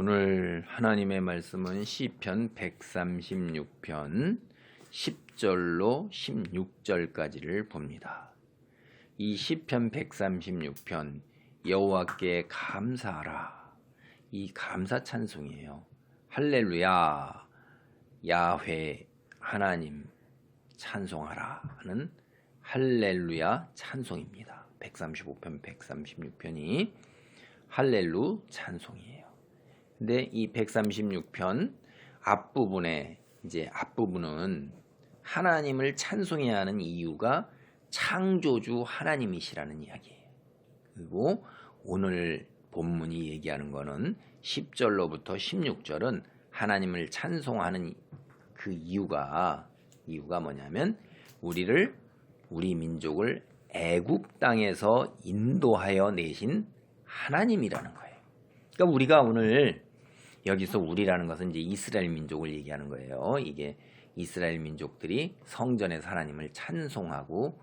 오늘 하나님의 말씀은 시편 136편 10절로 16절까지를 봅니다. 이 시편 136편 여호와께 감사하라. 이 감사 찬송이에요. 할렐루야 야훼 하나님 찬송하라 하는 할렐루야 찬송입니다. 135편 136편이 할렐루 찬송이에요. 근데 이 136편 앞부분은 하나님을 찬송해야 하는 이유가 창조주 하나님이시라는 이야기예요. 그리고 오늘 본문이 얘기하는 거는 10절로부터 16절은 하나님을 찬송하는 그 이유가 뭐냐면 우리 민족을 애굽 땅에서 인도하여 내신 하나님이라는 거예요. 그러니까 우리가 오늘 여기서 우리라는 것은 이제 이스라엘 민족을 얘기하는 거예요. 이게 이스라엘 민족들이 성전에서 하나님을 찬송하고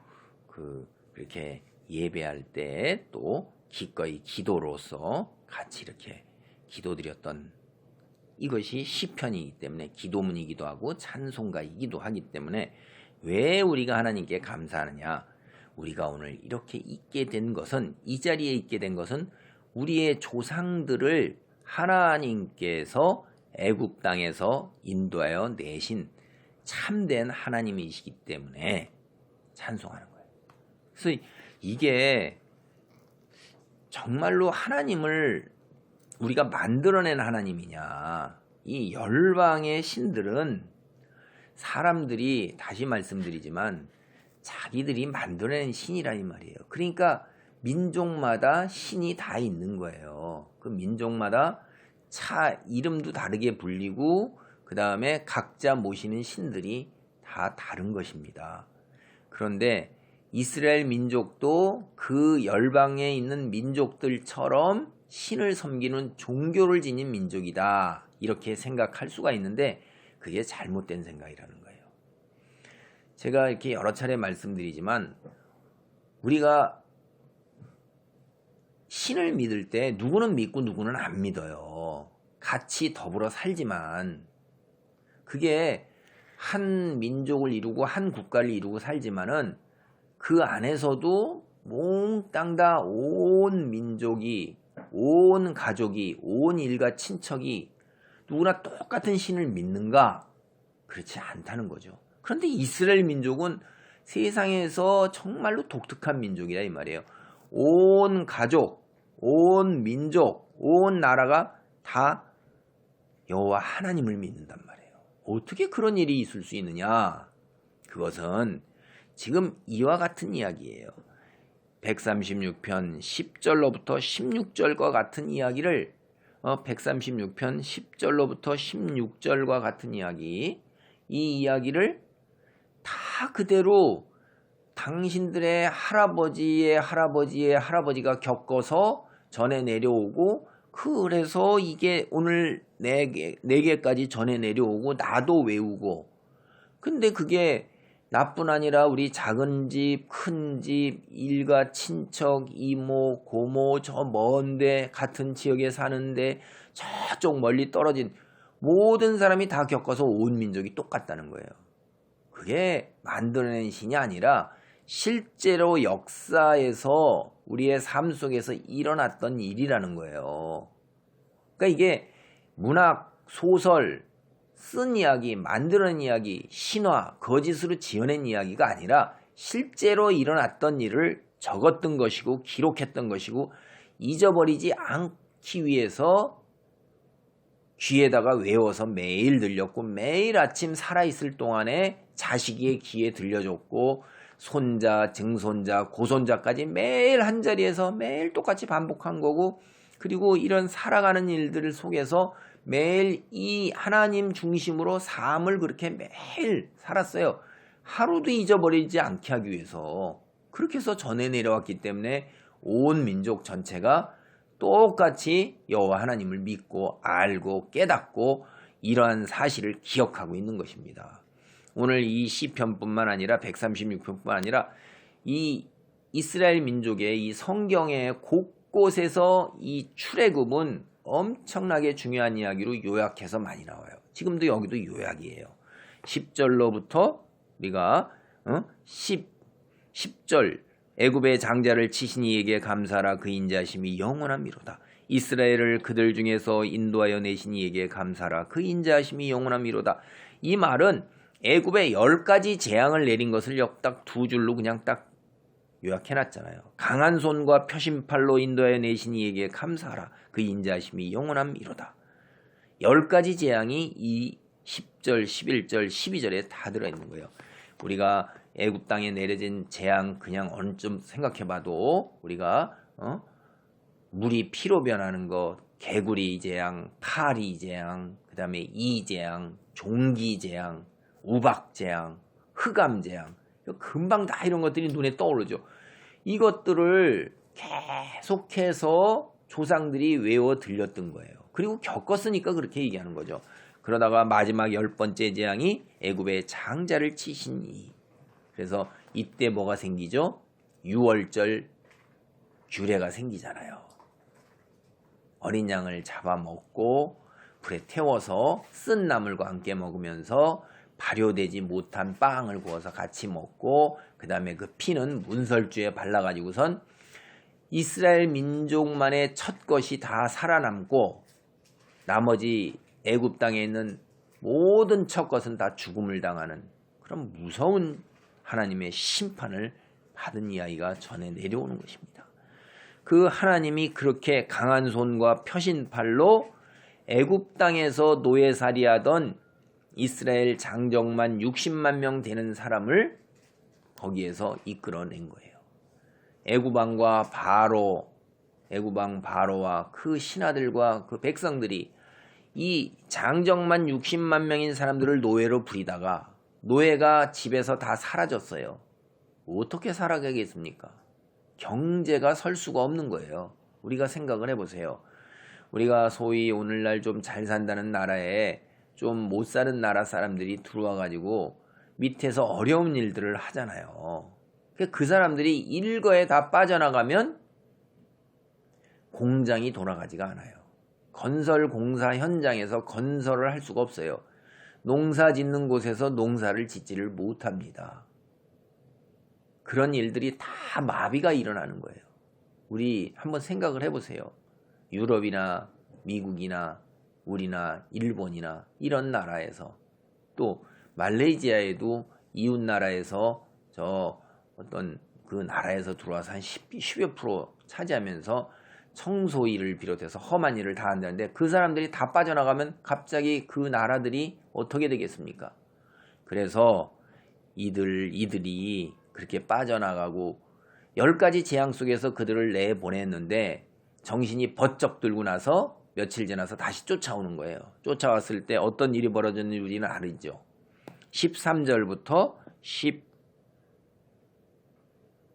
그렇게 예배할 때 또 기꺼이 기도로서 같이 이렇게 기도드렸던 이것이 시편이기 때문에 기도문이기도 하고 찬송가이기도 하기 때문에 왜 우리가 하나님께 감사하느냐? 우리가 오늘 이렇게 있게 된 것은 이 자리에 있게 된 것은 우리의 조상들을 하나님께서 애굽 땅에서 인도하여 내신 참된 하나님이시기 때문에 찬송하는 거예요. 그래서 이게 정말로 하나님을 우리가 만들어낸 하나님이냐? 이 열방의 신들은 사람들이 다시 말씀드리지만 자기들이 만들어낸 신이라는 말이에요. 그러니까 민족마다 신이 다 있는 거예요. 그 민족마다 이름도 다르게 불리고 그 다음에 각자 모시는 신들이 다 다른 것입니다. 그런데 이스라엘 민족도 그 열방에 있는 민족들처럼 신을 섬기는 종교를 지닌 민족이다. 이렇게 생각할 수가 있는데 그게 잘못된 생각이라는 거예요. 제가 이렇게 여러 차례 말씀드리지만 우리가 신을 믿을 때 누구는 믿고 누구는 안 믿어요. 같이 더불어 살지만 그게 한 민족을 이루고 한 국가를 이루고 살지만은 그 안에서도 몽땅 다 온 민족이 온 가족이 온 일가 친척이 누구나 똑같은 신을 믿는가? 그렇지 않다는 거죠. 그런데 이스라엘 민족은 세상에서 정말로 독특한 민족이다 이 말이에요. 온 가족, 온 민족, 온 나라가 다 여호와 하나님을 믿는단 말이에요. 어떻게 그런 일이 있을 수 있느냐? 그것은 지금 이와 같은 이야기예요. 136편 10절로부터 16절과 같은 이야기를 136편 10절로부터 16절과 같은 이 이야기를 다 그대로 당신들의 할아버지의 할아버지가 겪어서 전해 내려오고 그래서 이게 오늘 4개까지 전해 내려오고 나도 외우고 근데 그게 나뿐 아니라 우리 작은 집, 큰 집, 일가, 친척, 이모, 고모, 저 먼데 같은 지역에 사는데 저쪽 멀리 떨어진 모든 사람이 다 겪어서 온 민족이 똑같다는 거예요. 그게 만들어낸 신이 아니라 실제로 역사에서 우리의 삶 속에서 일어났던 일이라는 거예요. 그러니까 이게 문학, 소설, 쓴 이야기, 만들어낸 이야기, 신화, 거짓으로 지어낸 이야기가 아니라 실제로 일어났던 일을 적었던 것이고 기록했던 것이고 잊어버리지 않기 위해서 귀에다가 외워서 매일 들렸고 매일 아침 살아있을 동안에 자식의 귀에 들려줬고 손자, 증손자, 고손자까지 매일 한자리에서 매일 똑같이 반복한 거고 그리고 이런 살아가는 일들 속에서 매일 이 하나님 중심으로 삶을 그렇게 매일 살았어요. 하루도 잊어버리지 않게 하기 위해서 그렇게 해서 전해 내려왔기 때문에 온 민족 전체가 똑같이 여호와 하나님을 믿고 알고 깨닫고 이러한 사실을 기억하고 있는 것입니다. 오늘 이 시편뿐만 아니라 136편뿐만 아니라 이 이스라엘 민족의 이 성경의 곳곳에서 이 출애굽은 엄청나게 중요한 이야기로 요약해서 많이 나와요. 지금도 여기도 요약이에요. 10절로부터 우리가 10절 애굽의 장자를 치신 이에게 감사하라. 그 인자하심이 영원함이로다. 이스라엘을 그들 중에서 인도하여 내신 이에게 감사하라. 그 인자하심이 영원함이로다. 이 말은 애굽에 10가지 재앙을 내린 것을 딱 두 줄로 그냥 딱 요약해놨잖아요. 강한 손과 표심팔로 인도하여 내신 이에게 감사하라. 그 인자하심이 영원함이로다. 10가지 재앙이 이 10절, 11절, 12절에 다 들어있는 거예요. 우리가 애굽 땅에 내려진 재앙 그냥 언제쯤 생각해봐도 우리가 물이 피로 변하는 것, 개구리 재앙, 파리 재앙, 그 다음에 이 재앙, 종기 재앙, 우박 재앙, 흑암 재앙, 금방 다 이런 것들이 눈에 떠오르죠. 이것들을 계속해서 조상들이 외워 들렸던 거예요. 그리고 겪었으니까 그렇게 얘기하는 거죠. 그러다가 마지막 10번째 재앙이 애굽의 장자를 치신 이. 그래서 이때 뭐가 생기죠? 6월절 규례가 생기잖아요. 어린 양을 잡아먹고 불에 태워서 쓴 나물과 함께 먹으면서 발효되지 못한 빵을 구워서 같이 먹고 그 다음에 그 피는 문설주에 발라가지고선 이스라엘 민족만의 첫 것이 다 살아남고 나머지 애굽 땅에 있는 모든 첫 것은 다 죽음을 당하는 그런 무서운 하나님의 심판을 받은 이야기가 전해 내려오는 것입니다. 그 하나님이 그렇게 강한 손과 펴신 팔로 애굽 땅에서 노예살이하던 이스라엘 장정만 60만 명 되는 사람을 거기에서 이끌어낸 거예요. 애굽왕과 애굽왕 바로와 그 신하들과 그 백성들이 이 장정만 60만 명인 사람들을 노예로 부리다가 노예가 집에서 다 사라졌어요. 어떻게 살아가겠습니까? 경제가 설 수가 없는 거예요. 우리가 생각을 해보세요. 우리가 소위 오늘날 좀 잘 산다는 나라에 좀 못 사는 나라 사람들이 들어와가지고 밑에서 어려운 일들을 하잖아요. 그 사람들이 일거에 다 빠져나가면 공장이 돌아가지가 않아요. 건설 공사 현장에서 건설을 할 수가 없어요. 농사 짓는 곳에서 농사를 짓지를 못합니다. 그런 일들이 다 마비가 일어나는 거예요. 우리 한번 생각을 해보세요. 유럽이나 미국이나 우리나 일본이나 이런 나라에서 또 말레이시아에도 이웃 나라에서 저 어떤 그 나라에서 들어와서 한 10여 프로 차지하면서 청소 일을 비롯해서 험한 일을 다 한다는데 그 사람들이 다 빠져나가면 갑자기 그 나라들이 어떻게 되겠습니까? 그래서 이들이 그렇게 빠져나가고 10가지 재앙 속에서 그들을 내보냈는데 정신이 번쩍 들고 나서 며칠 지나서 다시 쫓아오는 거예요. 쫓아왔을 때 어떤 일이 벌어졌는지 우리는 알죠. 13절부터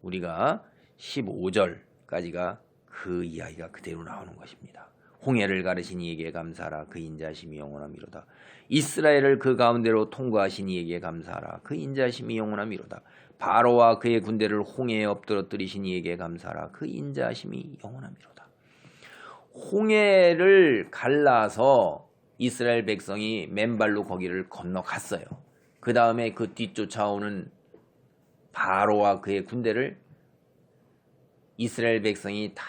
우리가 15절까지가 그 이야기가 그대로 나오는 것입니다. 홍해를 가르신 이에게 감사하라. 그 인자하심이 영원함이로다. 이스라엘을 그 가운데로 통과하신 이에게 감사하라. 그 인자하심이 영원함이로다. 바로와 그의 군대를 홍해에 엎드러뜨리신 이에게 감사하라. 그 인자하심이 영원함이로다. 홍해를 갈라서 이스라엘 백성이 맨발로 거기를 건너갔어요. 그 다음에 그 뒤쫓아오는 바로와 그의 군대를 이스라엘 백성이 다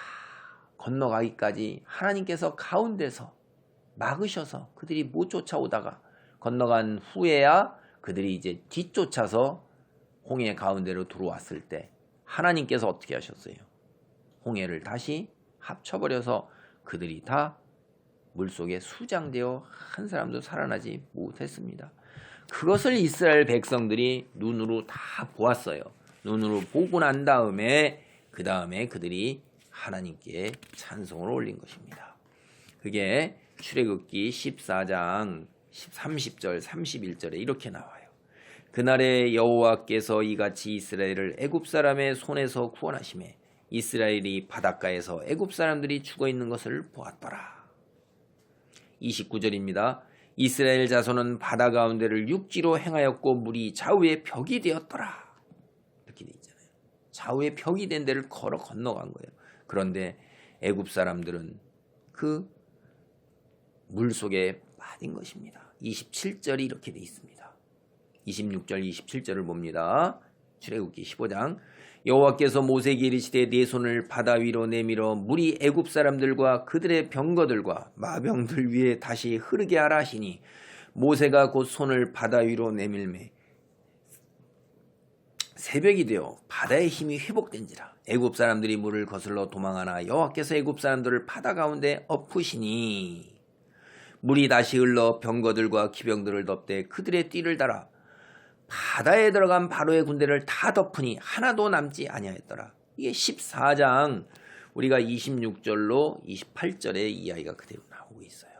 건너가기까지 하나님께서 가운데서 막으셔서 그들이 못 쫓아오다가 건너간 후에야 그들이 이제 뒤쫓아서 홍해 가운데로 들어왔을 때 하나님께서 어떻게 하셨어요? 홍해를 다시 합쳐버려서 그들이 다 물속에 수장되어 한 사람도 살아나지 못했습니다. 그것을 이스라엘 백성들이 눈으로 다 보았어요. 눈으로 보고 난 다음에 그 다음에 그들이 하나님께 찬송을 올린 것입니다. 그게 출애굽기 14장 30절 31절에 이렇게 나와요. 그날에 여호와께서 이같이 이스라엘을 애굽 사람의 손에서 구원하시매 이스라엘이 바닷가에서 애굽 사람들이 죽어 있는 것을 보았더라. 29절입니다. 이스라엘 자손은 바다 가운데를 육지로 행하였고 물이 좌우의 벽이 되었더라. 이렇게 돼 있잖아요. 좌우의 벽이 된 데를 걸어 건너간 거예요. 그런데 애굽 사람들은 그 물속에 빠진 것입니다. 27절이 이렇게 돼 있습니다. 26절 27절을 봅니다. 출애굽기 15장. 여호와께서 모세에게 이르시되 네 손을 바다 위로 내밀어 물이 애굽 사람들과 그들의 병거들과 마병들 위에 다시 흐르게 하라 하시니 모세가 곧 손을 바다 위로 내밀매 새벽이 되어 바다의 힘이 회복된지라. 애굽 사람들이 물을 거슬러 도망하나 여호와께서 애굽 사람들을 바다 가운데 엎으시니 물이 다시 흘러 병거들과 기병들을 덮되 그들의 띠를 달아 바다에 들어간 바로의 군대를 다 덮으니 하나도 남지 아니하였더라. 이게 14장 우리가 26절로 28절에 이야기가 그대로 나오고 있어요.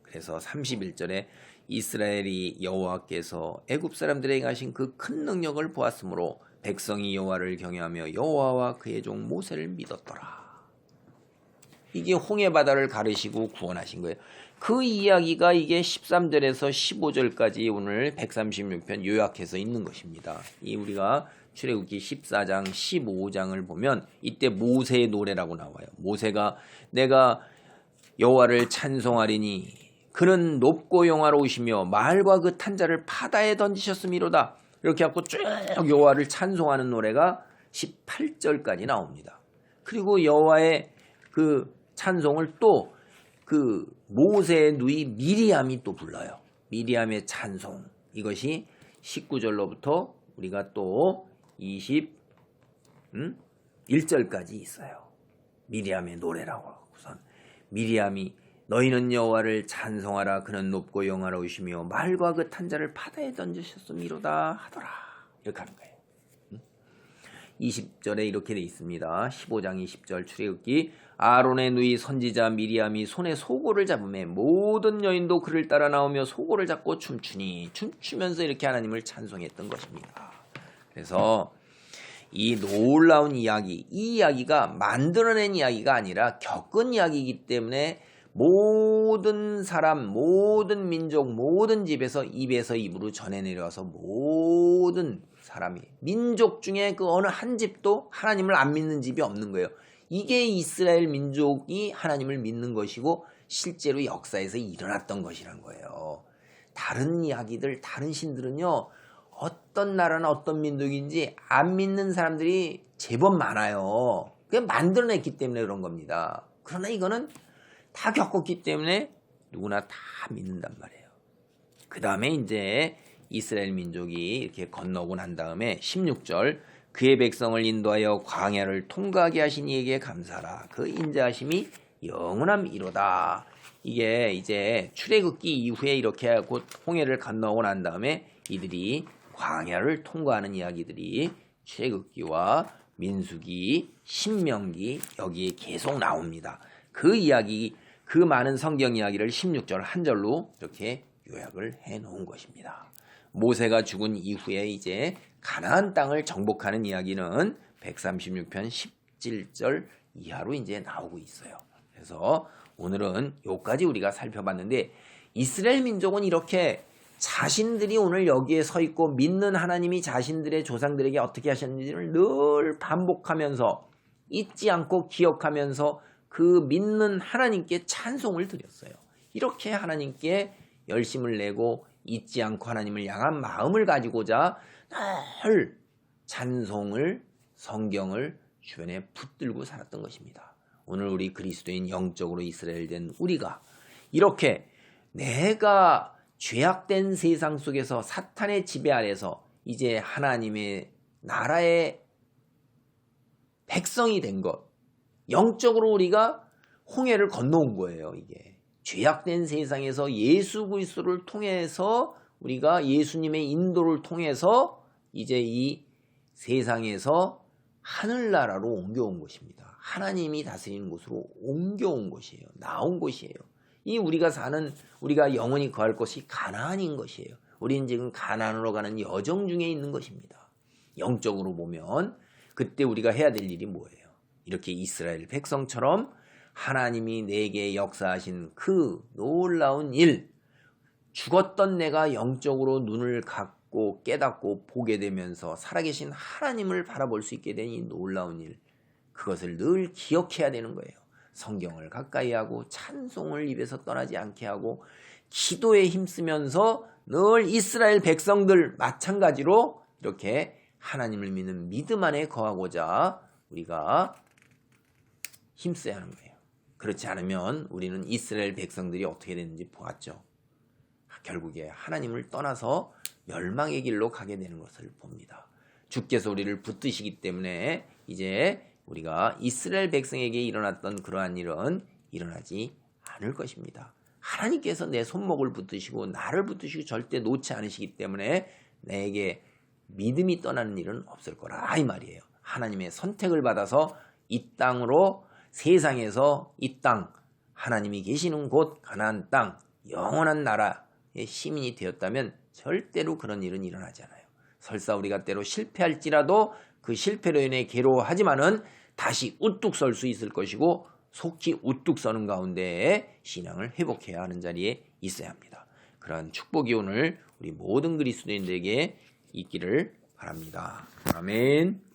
그래서 31절에 이스라엘이 여호와께서 애굽 사람들에게 하신 그 큰 능력을 보았으므로 백성이 여호와를 경외하며 여호와와 그의 종 모세를 믿었더라. 이게 홍해바다를 가르시고 구원하신 거예요. 그 이야기가 이게 13절에서 15절까지 오늘 136편 요약해서 있는 것입니다. 이 우리가 출애굽기 14장 15장을 보면 이때 모세의 노래라고 나와요. 모세가 내가 여호와를 찬송하리니 그는 높고 영화로우시며 말과 그 탄자를 바다에 던지셨음이로다. 이렇게 하고 쭉 여호와를 찬송하는 노래가 18절까지 나옵니다. 그리고 여호와의 그 찬송을 또 그 모세의 누이 미리암이 또 불러요. 미리암의 찬송. 이것이 19절로부터 우리가 또 21절까지 있어요. 미리암의 노래라고 하고선 미리암이 너희는 여호와를 찬송하라. 그는 높고 영화로우시며 말과 그 탄자를 바다에 던지셨음이로다 하더라. 이렇게 하는 거예요. 20절에 이렇게 돼 있습니다. 15장 20절 출애굽기. 아론의 누이 선지자 미리암이 손에 소고를 잡으매 모든 여인도 그를 따라 나오며 소고를 잡고 춤추면서 이렇게 하나님을 찬송했던 것입니다. 그래서 이 놀라운 이야기, 이 이야기가 만들어낸 이야기가 아니라 겪은 이야기이기 때문에 모든 사람, 모든 민족, 모든 집에서 입에서 입으로 전해 내려와서 모든 사람이 민족 중에 그 어느 한 집도 하나님을 안 믿는 집이 없는 거예요. 이게 이스라엘 민족이 하나님을 믿는 것이고 실제로 역사에서 일어났던 것이란 거예요. 다른 이야기들, 다른 신들은요. 어떤 나라나 어떤 민족인지 안 믿는 사람들이 제법 많아요. 그게 만들어냈기 때문에 그런 겁니다. 그러나 이거는 다 겪었기 때문에 누구나 다 믿는단 말이에요. 그 다음에 이제 이스라엘 민족이 이렇게 건너고 난 다음에 16절 그의 백성을 인도하여 광야를 통과하게 하신 이에게 감사하라. 그 인자하심이 영원함이로다. 이게 이제 출애굽기 이후에 이렇게 곧 홍해를 건너고 난 다음에 이들이 광야를 통과하는 이야기들이 출애굽기와 민수기, 신명기 여기에 계속 나옵니다. 그 이야기, 그 많은 성경 이야기를 16절 한 절로 이렇게 요약을 해 놓은 것입니다. 모세가 죽은 이후에 이제 가나안 땅을 정복하는 이야기는 136편 17절 이하로 이제 나오고 있어요. 그래서 오늘은 여기까지 우리가 살펴봤는데 이스라엘 민족은 이렇게 자신들이 오늘 여기에 서 있고 믿는 하나님이 자신들의 조상들에게 어떻게 하셨는지를 늘 반복하면서 잊지 않고 기억하면서 그 믿는 하나님께 찬송을 드렸어요. 이렇게 하나님께 열심을 내고 잊지 않고 하나님을 향한 마음을 가지고자 늘 찬송을, 성경을 주변에 붙들고 살았던 것입니다. 오늘 우리 그리스도인 영적으로 이스라엘 된 우리가 이렇게 내가 죄악된 세상 속에서 사탄의 지배 아래서 이제 하나님의 나라의 백성이 된 것, 영적으로 우리가 홍해를 건너온 거예요. 이게 죄악된 세상에서 예수 그리스도를 통해서 우리가 예수님의 인도를 통해서 이제 이 세상에서 하늘나라로 옮겨온 것입니다. 하나님이 다스리는 곳으로 옮겨온 것이에요. 나온 곳이에요. 이 우리가 사는, 우리가 영원히 거할 곳이 가나안인 것이에요. 우리는 지금 가나안으로 가는 여정 중에 있는 것입니다. 영적으로 보면 그때 우리가 해야 될 일이 뭐예요? 이렇게 이스라엘 백성처럼 하나님이 내게 역사하신 그 놀라운 일, 죽었던 내가 영적으로 눈을 감고 깨닫고 보게 되면서 살아계신 하나님을 바라볼 수 있게 된 이 놀라운 일, 그것을 늘 기억해야 되는 거예요. 성경을 가까이 하고 찬송을 입에서 떠나지 않게 하고 기도에 힘쓰면서 늘 이스라엘 백성들 마찬가지로 이렇게 하나님을 믿는 믿음 안에 거하고자 우리가 힘써야 하는 거예요. 그렇지 않으면 우리는 이스라엘 백성들이 어떻게 됐는지 보았죠. 결국에 하나님을 떠나서 멸망의 길로 가게 되는 것을 봅니다. 주께서 우리를 붙드시기 때문에 이제 우리가 이스라엘 백성에게 일어났던 그러한 일은 일어나지 않을 것입니다. 하나님께서 내 손목을 붙드시고 나를 붙드시고 절대 놓지 않으시기 때문에 내게 믿음이 떠나는 일은 없을 거라 이 말이에요. 하나님의 선택을 받아서 이 땅으로 세상에서 이 땅 하나님이 계시는 곳 가나안 땅 영원한 나라의 시민이 되었다면 절대로 그런 일은 일어나지 않아요. 설사 우리가 때로 실패할지라도 그 실패로 인해 괴로워하지만은 다시 우뚝 설 수 있을 것이고 속히 우뚝 서는 가운데에 신앙을 회복해야 하는 자리에 있어야 합니다. 그러한 축복이 오늘 우리 모든 그리스도인들에게 있기를 바랍니다. 아멘.